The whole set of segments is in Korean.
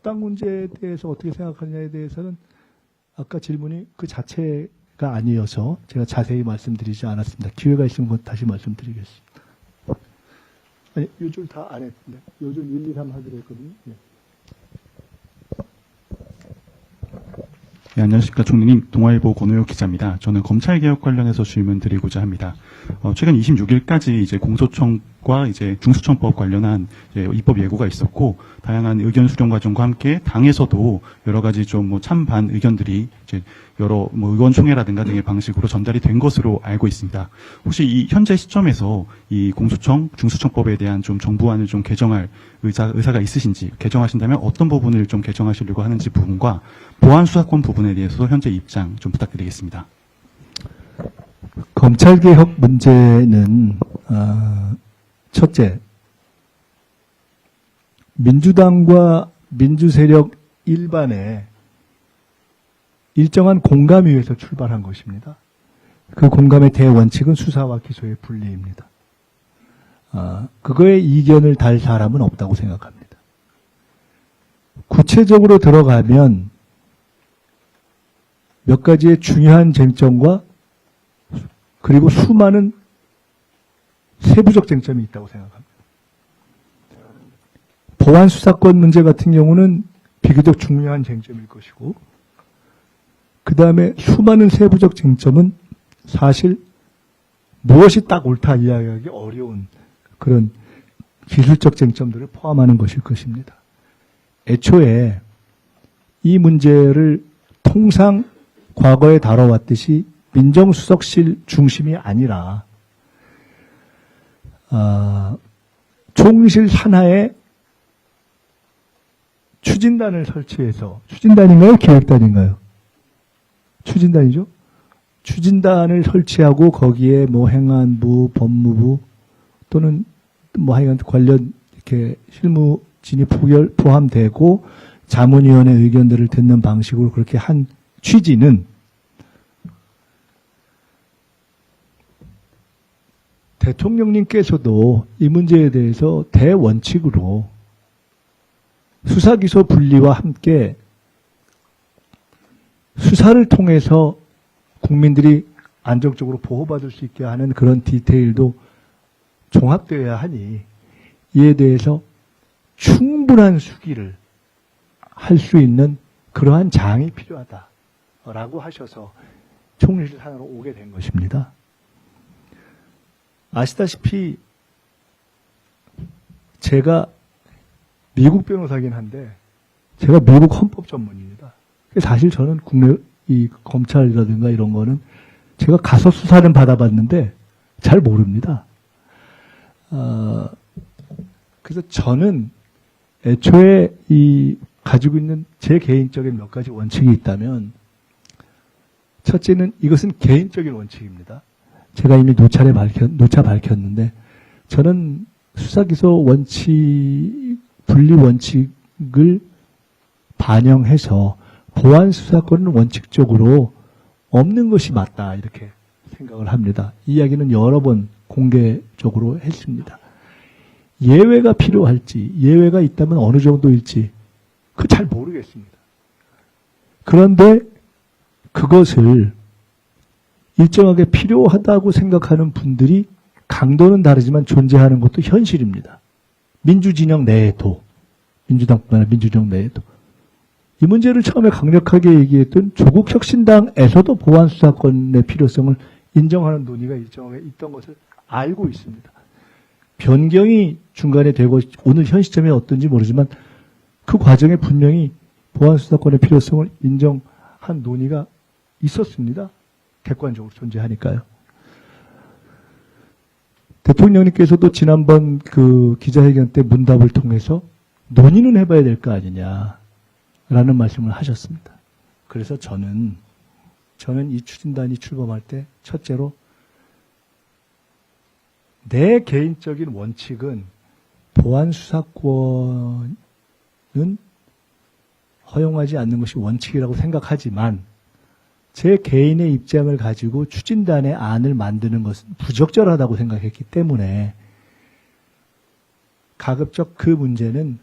땅 문제에 대해서 어떻게 생각하느냐에 대해서는 아까 질문이 그 자체가 아니어서 제가 자세히 말씀드리지 않았습니다. 기회가 있으면 다시 말씀드리겠습니다. 아니, 요 줄 다 안 했는데. 요 줄 1, 2, 3 하기로 했거든요. 예. 네, 안녕하십니까. 총리님, 동아일보 권호혁 기자입니다. 저는 검찰개혁 관련해서 질문 드리고자 합니다. 최근 26일까지 이제 공소청과 이제 중수청법 관련한 이제 입법 예고가 있었고, 다양한 의견 수렴 과정과 함께 당에서도 여러 가지 좀 뭐 찬반 의견들이 이제 여러 뭐 의원총회라든가 등의 방식으로 전달이 된 것으로 알고 있습니다. 혹시 이 현재 시점에서 이 공수청, 중수청법에 대한 좀 정부안을 좀 개정할 의사가 있으신지, 개정하신다면 어떤 부분을 좀 개정하시려고 하는지 부분과 보안 수사권 부분에 대해서 현재 입장 좀 부탁드리겠습니다. 검찰개혁 문제는 첫째, 민주당과 민주세력 일반의 일정한 공감 위에서 출발한 것입니다. 그 공감의 대원칙은 수사와 기소의 분리입니다. 그거에 이견을 달 사람은 없다고 생각합니다. 구체적으로 들어가면 몇 가지의 중요한 쟁점과 그리고 수많은 세부적 쟁점이 있다고 생각합니다. 보안 수사권 문제 같은 경우는 비교적 중요한 쟁점일 것이고, 그 다음에 수많은 세부적 쟁점은 사실 무엇이 딱 옳다 이야기하기 어려운 그런 기술적 쟁점들을 포함하는 것일 것입니다. 애초에 이 문제를 통상 과거에 다뤄왔듯이 민정수석실 중심이 아니라 총리실 산하에 추진단을 설치해서, 추진단인가요? 기획단인가요? 추진단이죠? 추진단을 설치하고 거기에 뭐 행안부, 법무부 또는 뭐 하여간 관련 이렇게 실무진이 포함되고 자문위원회 의견들을 듣는 방식으로 그렇게 한 취지는 대통령님께서도 이 문제에 대해서 대원칙으로 수사기소 분리와 함께 수사를 통해서 국민들이 안정적으로 보호받을 수 있게 하는 그런 디테일도 종합되어야 하니 이에 대해서 충분한 수기를 할 수 있는 그러한 장이 필요하다라고 하셔서 총리실 산하로 오게 된 것입니다. 아시다시피 제가 미국 변호사긴 한데 제가 미국 헌법 전문입니다. 사실 저는 국내 이 검찰이라든가 이런 거는 제가 가서 수사는 받아봤는데 잘 모릅니다. 그래서 저는 애초에 이 가지고 있는 제 개인적인 몇 가지 원칙이 있다면, 첫째는 이것은 개인적인 원칙입니다. 제가 이미 누차 밝혔는데, 저는 수사기소 원칙, 분리 원칙을 반영해서 보안 수사권은 원칙적으로 없는 것이 맞다, 이렇게 생각을 합니다. 이 이야기는 여러 번 공개적으로 했습니다. 예외가 필요할지, 예외가 있다면 어느 정도일지, 그 잘 모르겠습니다. 그런데 그것을 일정하게 필요하다고 생각하는 분들이 강도는 다르지만 존재하는 것도 현실입니다. 민주진영 내에도, 민주당뿐만 아니라 민주진영 내에도. 이 문제를 처음에 강력하게 얘기했던 조국혁신당에서도 보안수사권의 필요성을 인정하는 논의가 일정하게 있던 것을 알고 있습니다. 변경이 중간에 되고 오늘 현 시점이 어떤지 모르지만 그 과정에 분명히 보안수사권의 필요성을 인정한 논의가 있었습니다. 객관적으로 존재하니까요. 대통령님께서도 지난번 그 기자회견 때 문답을 통해서 논의는 해봐야 될 거 아니냐라는 말씀을 하셨습니다. 그래서 저는 이 추진단이 출범할 때 첫째로 내 개인적인 원칙은 보안수사권은 허용하지 않는 것이 원칙이라고 생각하지만 제 개인의 입장을 가지고 추진단의 안을 만드는 것은 부적절하다고 생각했기 때문에 가급적 그 문제는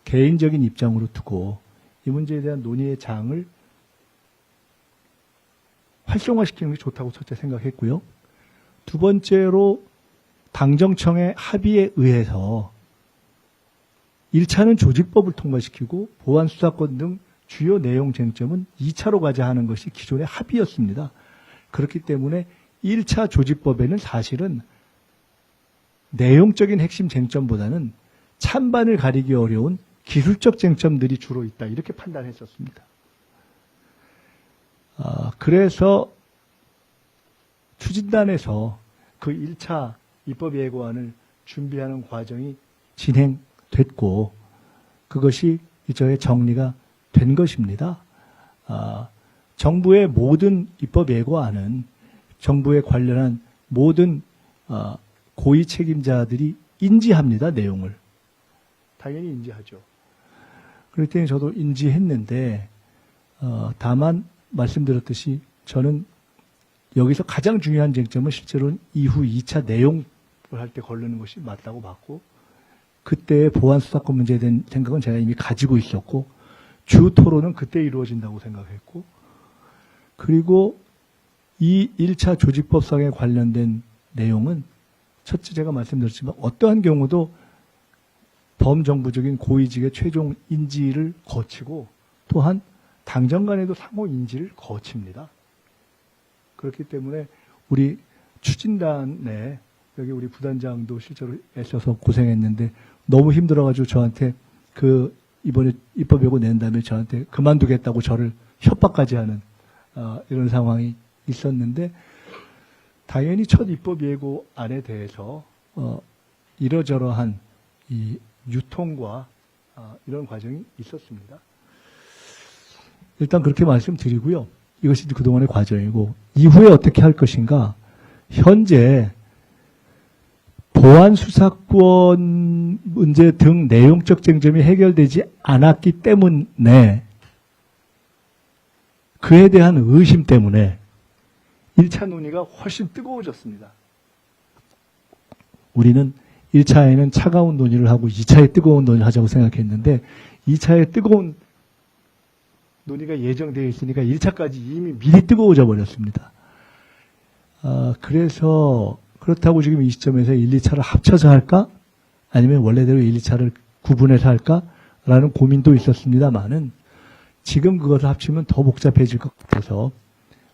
개인적인 입장으로 두고 이 문제에 대한 논의의 장을 활성화시키는 게 좋다고 첫째 생각했고요. 두 번째로 당정청의 합의에 의해서 1차는 조직법을 통과시키고 보안수사권 등 주요 내용 쟁점은 2차로 가자 하는 것이 기존의 합의였습니다. 그렇기 때문에 1차 조직법에는 사실은 내용적인 핵심 쟁점보다는 찬반을 가리기 어려운 기술적 쟁점들이 주로 있다. 이렇게 판단했었습니다. 그래서 추진단에서 그 1차 입법예고안을 준비하는 과정이 진행됐고 그것이 일종의 정리가 된 것입니다. 정부의 모든 입법예고안은 정부에 관련한 모든 고위 책임자들이 인지합니다. 내용을. 당연히 인지하죠. 그럴 때는 저도 인지했는데 다만 말씀드렸듯이 저는 여기서 가장 중요한 쟁점은 실제로는 이후 2차 내용을 할 때 거르는 것이 맞다고 봤고 그때의 보안수사권 문제에 대한 생각은 제가 이미 가지고 있었고 주 토론은 그때 이루어진다고 생각했고 그리고 이 1차 조직법상에 관련된 내용은 첫째 제가 말씀드렸지만 어떠한 경우도 범정부적인 고위직의 최종 인지를 거치고 또한 당정 간에도 상호 인지를 거칩니다. 그렇기 때문에 우리 추진단에 여기 우리 부단장도 실제로 애써서 고생했는데 너무 힘들어가지고 저한테 이번에 입법예고 낸 다음에 저한테 그만두겠다고 저를 협박까지 하는 이런 상황이 있었는데 당연히 첫 입법예고안에 대해서 이러저러한 이 유통과 이런 과정이 있었습니다. 일단 그렇게 말씀드리고요. 이것이 그동안의 과정이고 이후에 어떻게 할 것인가. 현재 보안수사권 문제 등 내용적 쟁점이 해결되지 않았기 때문에 그에 대한 의심 때문에 1차 논의가 훨씬 뜨거워졌습니다. 우리는 1차에는 차가운 논의를 하고 2차에 뜨거운 논의를 하자고 생각했는데 2차에 뜨거운 논의가 예정되어 있으니까 1차까지 이미 미리 뜨거워져 버렸습니다. 그래서 그렇다고 지금 이 시점에서 1, 2차를 합쳐서 할까? 아니면 원래대로 1, 2차를 구분해서 할까? 라는 고민도 있었습니다만은 지금 그것을 합치면 더 복잡해질 것 같아서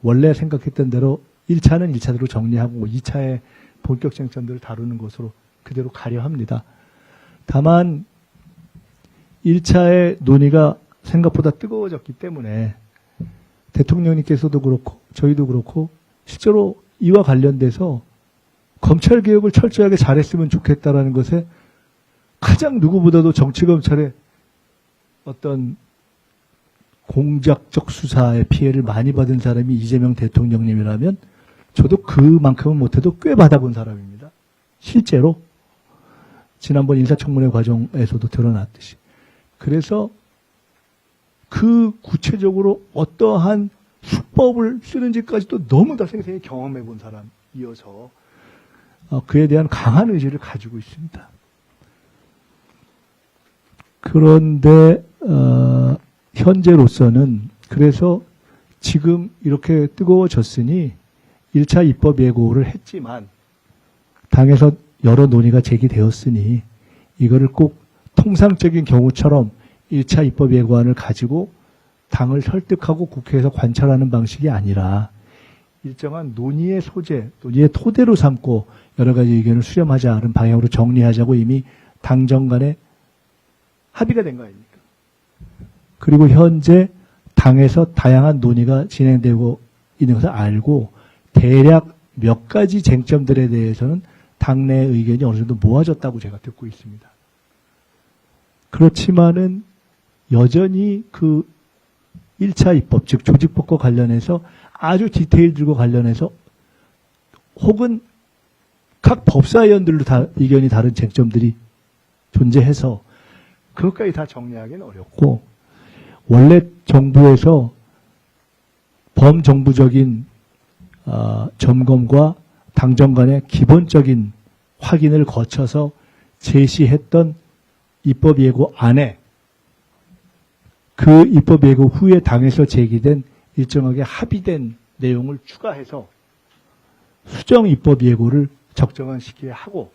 원래 생각했던 대로 1차는 1차대로 정리하고 2차의 본격 쟁점들을 다루는 것으로 그대로 가려 합니다. 다만 1차의 논의가 생각보다 뜨거워졌기 때문에 대통령님께서도 그렇고 저희도 그렇고 실제로 이와 관련돼서 검찰개혁을 철저하게 잘했으면 좋겠다라는 것에 가장 누구보다도 정치검찰의 어떤 공작적 수사의 피해를 많이 받은 사람이 이재명 대통령님이라면 저도 그만큼은 못해도 꽤 받아본 사람입니다. 실제로 지난번 인사청문회 과정에서도 드러났듯이. 그래서 그 구체적으로 어떠한 수법을 쓰는지까지도 너무 다 생생히 경험해 본 사람이어서 그에 대한 강한 의지를 가지고 있습니다. 그런데 현재로서는 그래서 지금 이렇게 뜨거워졌으니 1차 입법 예고를 했지만 당에서 여러 논의가 제기되었으니 이거를 꼭 통상적인 경우처럼 1차 입법 예고안을 가지고 당을 설득하고 국회에서 관찰하는 방식이 아니라 일정한 논의의 소재, 논의의 토대로 삼고 여러 가지 의견을 수렴하자는 방향으로 정리하자고 이미 당정 간에 합의가 된 거 아닙니까? 그리고 현재 당에서 다양한 논의가 진행되고 있는 것을 알고 대략 몇 가지 쟁점들에 대해서는 당내 의견이 어느 정도 모아졌다고 제가 듣고 있습니다. 그렇지만은 여전히 그 1차 입법, 즉 조직법과 관련해서 아주 디테일들과 관련해서 혹은 각 법사위원들로 다 의견이 다른 쟁점들이 존재해서 그것까지 다 정리하기는 어렵고 원래 정부에서 범정부적인 점검과 당정 간의 기본적인 확인을 거쳐서 제시했던 입법 예고안에 그 입법 예고 후에 당에서 제기된 일정하게 합의된 내용을 추가해서 수정 입법 예고를 적정한 시기에 하고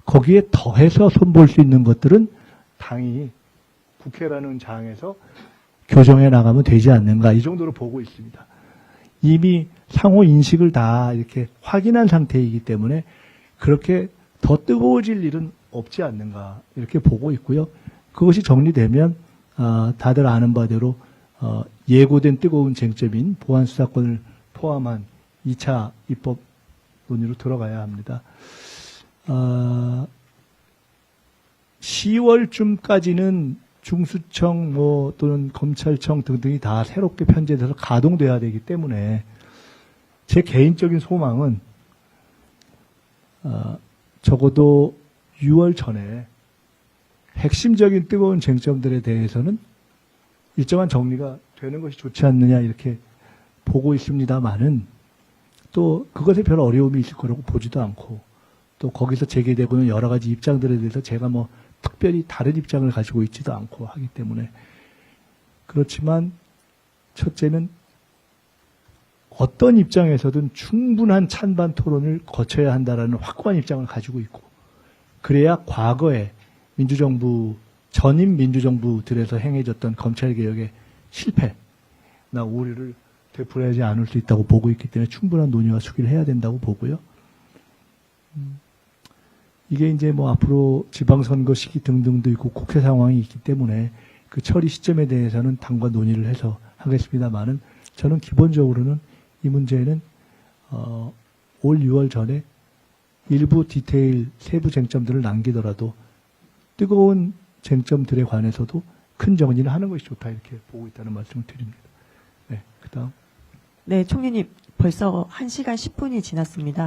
거기에 더해서 손볼 수 있는 것들은 당이 국회라는 장에서 교정해 나가면 되지 않는가, 이 정도로 보고 있습니다. 이미 상호 인식을 다 이렇게 확인한 상태이기 때문에 그렇게 더 뜨거워질 일은 없지 않는가, 이렇게 보고 있고요. 그것이 정리되면 다들 아는 바대로 예고된 뜨거운 쟁점인 보안수사권을 포함한 2차 입법 논의로 들어가야 합니다. 10월쯤까지는 중수청 또는 검찰청 등등이 다 새롭게 편제돼서 가동돼야 되기 때문에 제 개인적인 소망은 적어도 6월 전에 핵심적인 뜨거운 쟁점들에 대해서는 일정한 정리가 되는 것이 좋지 않느냐, 이렇게 보고 있습니다만은 또 그것에 별 어려움이 있을 거라고 보지도 않고, 또 거기서 제기되고는 여러 가지 입장들에 대해서 제가 특별히 다른 입장을 가지고 있지도 않고 하기 때문에, 그렇지만 첫째는 어떤 입장에서든 충분한 찬반 토론을 거쳐야 한다라는 확고한 입장을 가지고 있고, 그래야 과거에 민주정부, 전임 민주정부들에서 행해졌던 검찰개혁의 실패나 오류를 되풀이하지 않을 수 있다고 보고 있기 때문에 충분한 논의와 수기를 해야 된다고 보고요. 이게 이제 앞으로 지방선거 시기 등등도 있고 국회 상황이 있기 때문에 그 처리 시점에 대해서는 당과 논의를 해서 하겠습니다만은, 저는 기본적으로는 이 문제는 올 6월 전에 일부 디테일 세부 쟁점들을 남기더라도 뜨거운 쟁점들에 관해서도 큰 정리를 하는 것이 좋다, 이렇게 보고 있다는 말씀을 드립니다. 네, 그다음. 네, 총리님 벌써 1시간 10분이 지났습니다.